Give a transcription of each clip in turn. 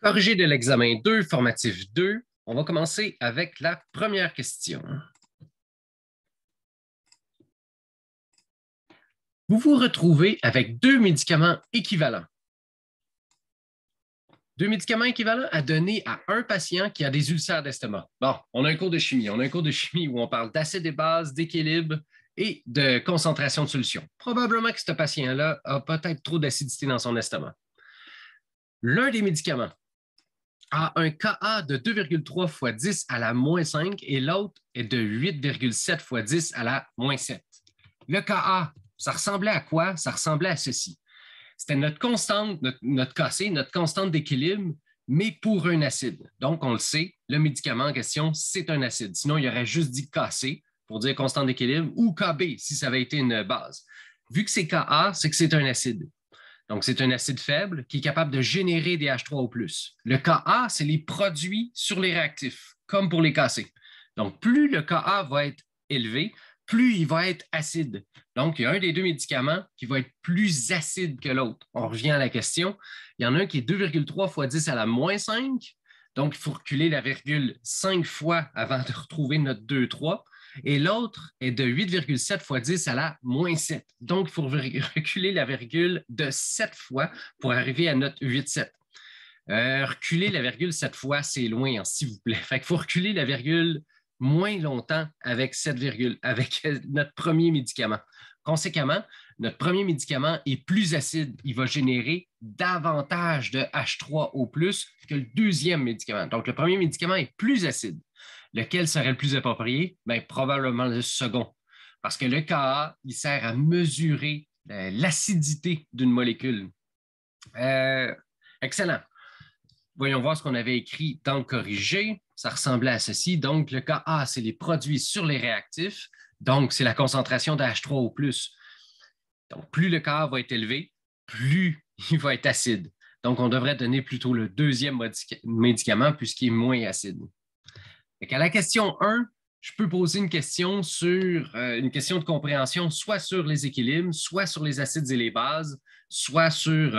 Corrigé de l'examen 2, formatif 2, on va commencer avec la première question. Vous vous retrouvez avec deux médicaments équivalents. Deux médicaments équivalents à donner à un patient qui a des ulcères d'estomac. Bon, on a un cours de chimie. On a un cours de chimie où on parle d'acide et base, d'équilibre et de concentration de solution. Probablement que ce patient-là a peut-être trop d'acidité dans son estomac. L'un des médicaments a un Ka de 2,3 fois 10 à la moins 5 et l'autre est de 8,7 fois 10 à la moins 7. Le Ka, ça ressemblait à quoi? Ça ressemblait à ceci. C'était notre constante, notre Kc, notre constante d'équilibre, mais pour un acide. Donc, on le sait, le médicament en question, c'est un acide. Sinon, il aurait juste dit Kc pour dire constante d'équilibre ou Kb si ça avait été une base. Vu que c'est Ka, c'est que c'est un acide. Donc, c'est un acide faible qui est capable de générer des H3O+. Le Ka, c'est les produits sur les réactifs, comme pour les Kc. Donc, plus le Ka va être élevé, plus il va être acide. Donc, il y a un des deux médicaments qui va être plus acide que l'autre. On revient à la question. Il y en a un qui est 2,3 fois 10 à la moins 5. Donc, il faut reculer la virgule 5 fois avant de retrouver notre 2,3. Et l'autre est de 8,7 fois 10 à la moins 7. Donc, il faut reculer la virgule de 7 fois pour arriver à notre 8,7. Reculer la virgule 7 fois, c'est loin, s'il vous plaît. Fait qu'il faut reculer la virgule moins longtemps avec cette virgule, avec notre premier médicament. Conséquemment, notre premier médicament est plus acide. Il va générer davantage de H3O+, que le deuxième médicament. Donc, le premier médicament est plus acide. Lequel serait le plus approprié? Bien, probablement le second. Parce que le Ka, il sert à mesurer l'acidité d'une molécule. Excellent. Voyons voir ce qu'on avait écrit dans le corrigé. Ça ressemblait à ceci. Donc, le Ka, c'est les produits sur les réactifs. Donc, c'est la concentration de H3O+. Donc, plus le Ka va être élevé, plus il va être acide. Donc, on devrait donner plutôt le deuxième médicament puisqu'il est moins acide. À la question 1, je peux poser une question sur une question de compréhension, soit sur les équilibres, soit sur les acides et les bases, soit sur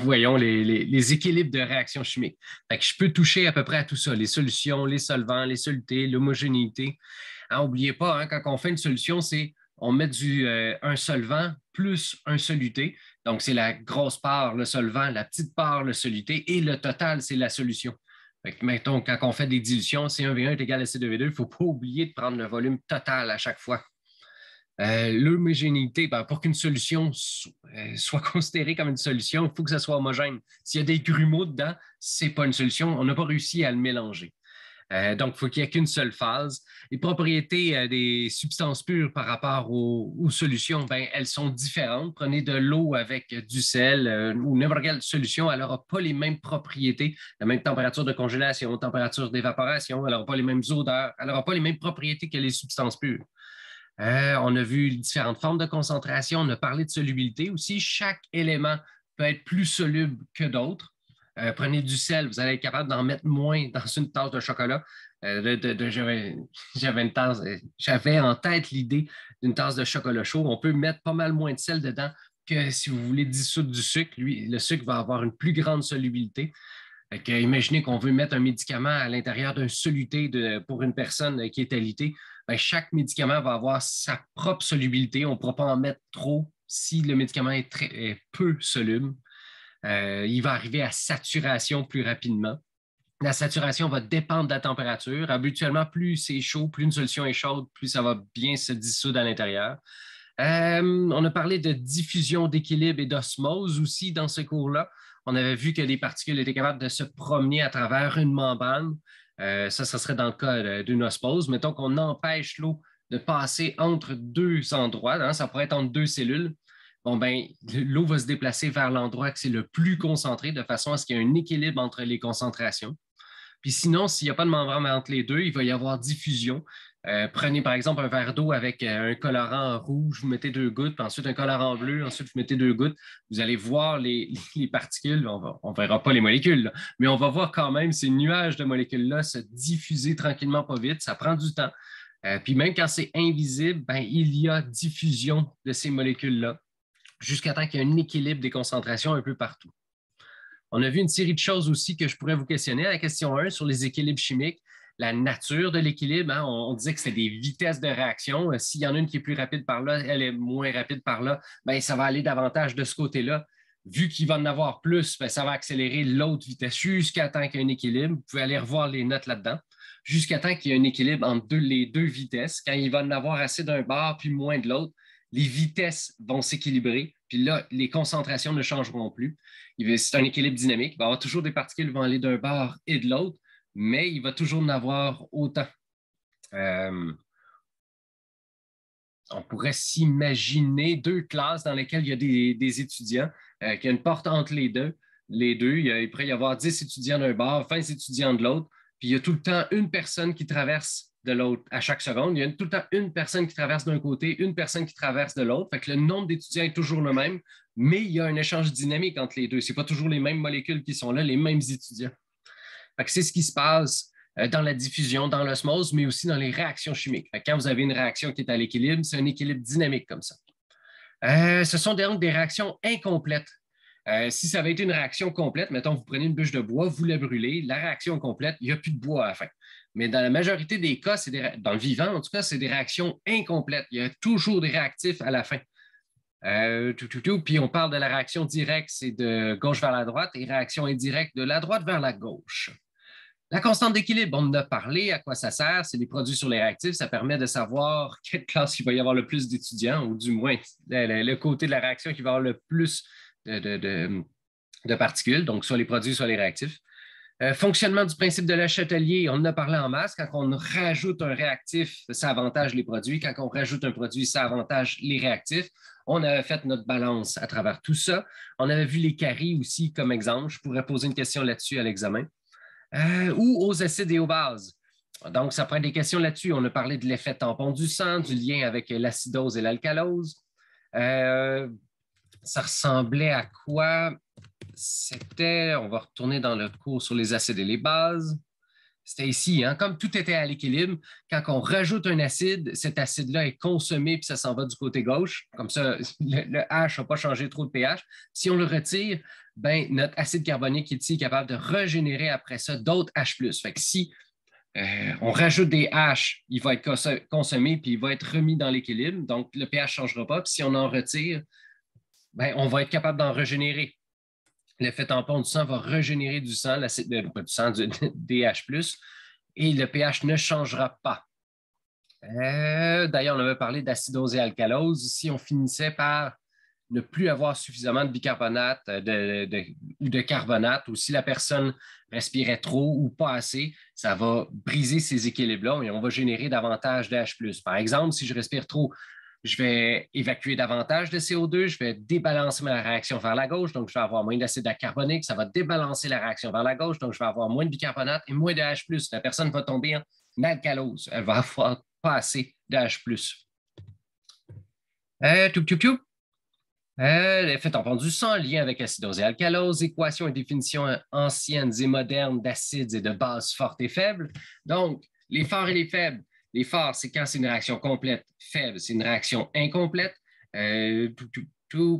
voyons, les équilibres de réactions chimiques. Fait que je peux toucher à peu près à tout ça, les solutions, les solvants, les solutés, l'homogénéité. N'oubliez pas, hein, quand on fait une solution, c'est on met un solvant plus un soluté. Donc, c'est la grosse part, le solvant, la petite part, le soluté, et le total, c'est la solution. Fait que, mettons, quand on fait des dilutions, C1V1 est égal à C2V2, il ne faut pas oublier de prendre le volume total à chaque fois. L'homogénéité, ben, pour qu'une solution soit considérée comme une solution, il faut que ça soit homogène. S'il y a des grumeaux dedans, ce n'est pas une solution. On n'a pas réussi à le mélanger. Donc, il faut qu'il n'y ait qu'une seule phase. Les propriétés des substances pures par rapport aux solutions, ben, elles sont différentes. Prenez de l'eau avec du sel ou n'importe quelle solution, elle n'aura pas les mêmes propriétés, la même température de congélation, température d'évaporation, elle n'aura pas les mêmes odeurs, elle n'aura pas les mêmes propriétés que les substances pures. On a vu différentes formes de concentration, on a parlé de solubilité aussi. Chaque élément peut être plus soluble que d'autres. Prenez du sel, vous allez être capable d'en mettre moins dans une tasse de chocolat. J'avais en tête l'idée d'une tasse de chocolat chaud. On peut mettre pas mal moins de sel dedans que si vous voulez dissoudre du sucre. Lui, le sucre va avoir une plus grande solubilité. Imaginez qu'on veut mettre un médicament à l'intérieur d'un soluté pour une personne qui est alitée. Bien, chaque médicament va avoir sa propre solubilité. On ne pourra pas en mettre trop si le médicament est peu soluble. Il va arriver à saturation plus rapidement. La saturation va dépendre de la température. Habituellement, plus c'est chaud, plus une solution est chaude, plus ça va bien se dissoudre à l'intérieur. On a parlé de diffusion, d'équilibre et d'osmose aussi dans ce cours-là. On avait vu que les particules étaient capables de se promener à travers une membrane. Ça serait dans le cas d'une osmose. Mettons qu'on empêche l'eau de passer entre deux endroits. Hein, ça pourrait être entre deux cellules. Bon, ben, l'eau va se déplacer vers l'endroit que c'est le plus concentré de façon à ce qu'il y ait un équilibre entre les concentrations. Puis sinon, s'il n'y a pas de membrane entre les deux, il va y avoir diffusion. Prenez par exemple un verre d'eau avec un colorant rouge, vous mettez 2 gouttes, puis ensuite un colorant bleu, ensuite vous mettez 2 gouttes. Vous allez voir les particules, on ne verra pas les molécules, là, mais on va voir quand même ces nuages de molécules-là se diffuser tranquillement, pas vite. Ça prend du temps. Puis même quand c'est invisible, ben, il y a diffusion de ces molécules-là jusqu'à temps qu'il y ait un équilibre des concentrations un peu partout. On a vu une série de choses aussi que je pourrais vous questionner. À la question 1 sur les équilibres chimiques, la nature de l'équilibre. Hein, on disait que c'était des vitesses de réaction. S'il y en a une qui est plus rapide par là, elle est moins rapide par là, bien, ça va aller davantage de ce côté-là. Vu qu'il va en avoir plus, bien, ça va accélérer l'autre vitesse jusqu'à temps qu'il y ait un équilibre. Vous pouvez aller revoir les notes là-dedans. Jusqu'à temps qu'il y ait un équilibre entre les deux vitesses. Quand il va en avoir assez d'un bord puis moins de l'autre, les vitesses vont s'équilibrer. Puis là, les concentrations ne changeront plus. C'est un équilibre dynamique. Il va y avoir toujours des particules qui vont aller d'un bord et de l'autre, mais il va toujours en avoir autant. On pourrait s'imaginer deux classes dans lesquelles il y a des étudiants, qu'il y a une porte entre les deux. Il pourrait y avoir 10 étudiants d'un bord, 20 étudiants de l'autre, puis il y a tout le temps une personne qui traverse de l'autre à chaque seconde. Il y a tout le temps une personne qui traverse d'un côté, une personne qui traverse de l'autre. Fait que le nombre d'étudiants est toujours le même, mais il y a un échange dynamique entre les deux. Ce n'est pas toujours les mêmes molécules qui sont là, les mêmes étudiants. Fait que c'est ce qui se passe dans la diffusion, dans l'osmose, mais aussi dans les réactions chimiques. Fait que quand vous avez une réaction qui est à l'équilibre, c'est un équilibre dynamique comme ça. Ce sont donc des réactions incomplètes. Si ça avait été une réaction complète, mettons, vous prenez une bûche de bois, vous la brûlez, la réaction complète, il n'y a plus de bois à la fin. Mais dans la majorité des cas, dans le vivant, en tout cas, c'est des réactions incomplètes. Il y a toujours des réactifs à la fin. Puis on parle de la réaction directe, c'est de gauche vers la droite, et réaction indirecte de la droite vers la gauche. La constante d'équilibre, on en a parlé, à quoi ça sert, c'est des produits sur les réactifs, ça permet de savoir quelle classe il va y avoir le plus d'étudiants, ou du moins le côté de la réaction qui va avoir le plus de particules, donc soit les produits, soit les réactifs. Fonctionnement du principe de Lechatellier, on en a parlé en masse. Quand on rajoute un réactif, ça avantage les produits. Quand on rajoute un produit, ça avantage les réactifs. On avait fait notre balance à travers tout ça. On avait vu les caries aussi comme exemple. Je pourrais poser une question là-dessus à l'examen. Ou aux acides et aux bases. Donc, ça prend des questions là-dessus. On a parlé de l'effet tampon du sang, du lien avec l'acidose et l'alcalose. Ça ressemblait à quoi? On va retourner dans le cours sur les acides et les bases. C'était ici, hein? Comme tout était à l'équilibre, quand on rajoute un acide, cet acide-là est consommé puis ça s'en va du côté gauche. Comme ça, le H n'a pas changé trop de pH. Si on le retire, ben, notre acide carbonique ici est capable de régénérer après ça d'autres H+. Fait que si on rajoute des H, il va être consommé puis il va être remis dans l'équilibre. Donc, le pH ne changera pas. Puis si on en retire, ben, on va être capable d'en régénérer. L'effet tampon du sang va régénérer du sang, pas du sang, du DH+, et le pH ne changera pas. D'ailleurs, on avait parlé d'acidose et alcalose. Si on finissait par ne plus avoir suffisamment de bicarbonate ou de carbonate, ou si la personne respirait trop ou pas assez, ça va briser ces équilibres-là et on va générer davantage de H+. Par exemple, si je respire trop, je vais évacuer davantage de CO2, je vais débalancer ma réaction vers la gauche, donc je vais avoir moins d'acide carbonique, ça va débalancer la réaction vers la gauche, donc je vais avoir moins de bicarbonate et moins de H+. La personne va tomber en alcalose, elle va avoir pas assez de H+. L'effet tampon du sang, lien avec acidose et alcalose, équation et définition anciennes et modernes d'acides et de bases fortes et faibles. Donc, les forts et les faibles. Les forts, c'est quand c'est une réaction complète. Faible, c'est une réaction incomplète.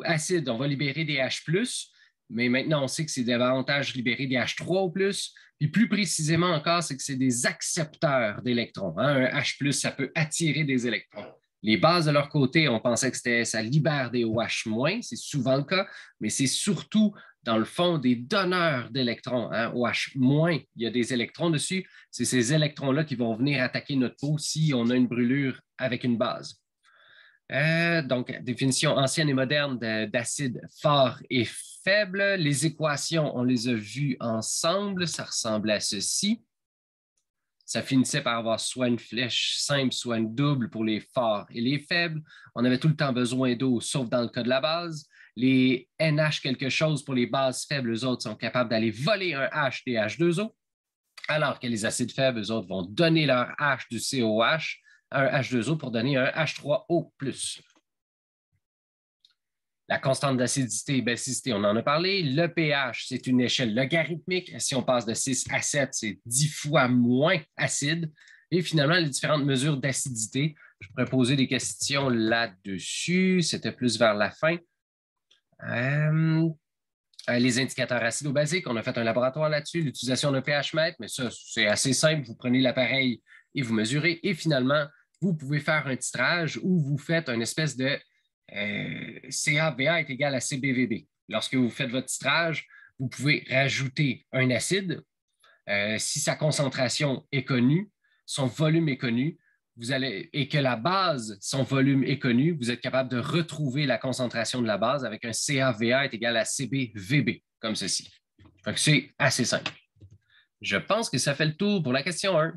Acide, on va libérer des H+, mais maintenant, on sait que c'est davantage libérer des H3 ou plus. Puis plus précisément encore, c'est que c'est des accepteurs d'électrons. Hein? Un H+, ça peut attirer des électrons. Les bases de leur côté, on pensait que ça libère des OH-, c'est souvent le cas, mais c'est surtout dans le fond des donneurs d'électrons. Hein? OH-, il y a des électrons dessus. C'est ces électrons-là qui vont venir attaquer notre peau si on a une brûlure avec une base. Donc, définition ancienne et moderne d'acide fort et faible. Les équations, on les a vues ensemble. Ça ressemblait à ceci. Ça finissait par avoir soit une flèche simple, soit une double pour les forts et les faibles. On avait tout le temps besoin d'eau, sauf dans le cas de la base. Les NH quelque chose pour les bases faibles, eux autres sont capables d'aller voler un H des H2O, alors que les acides faibles, eux autres vont donner leur H du COH à un H2O pour donner un H3O+. La constante d'acidité et basicité, on en a parlé. Le pH, c'est une échelle logarithmique. Si on passe de 6 à 7, c'est 10 fois moins acide. Et finalement, les différentes mesures d'acidité. Je pourrais poser des questions là-dessus. C'était plus vers la fin. Les indicateurs acido-basiques, on a fait un laboratoire là-dessus, l'utilisation d'un pH mètre, mais ça, c'est assez simple. Vous prenez l'appareil et vous mesurez. Et finalement, vous pouvez faire un titrage où vous faites une espèce de CAVA est égal à CBVB. Lorsque vous faites votre titrage, vous pouvez rajouter un acide. Si sa concentration est connue, son volume est connu, et que la base, son volume est connu, vous êtes capable de retrouver la concentration de la base avec un CAVA est égal à CBVB, comme ceci. C'est assez simple. Je pense que ça fait le tour pour la question 1.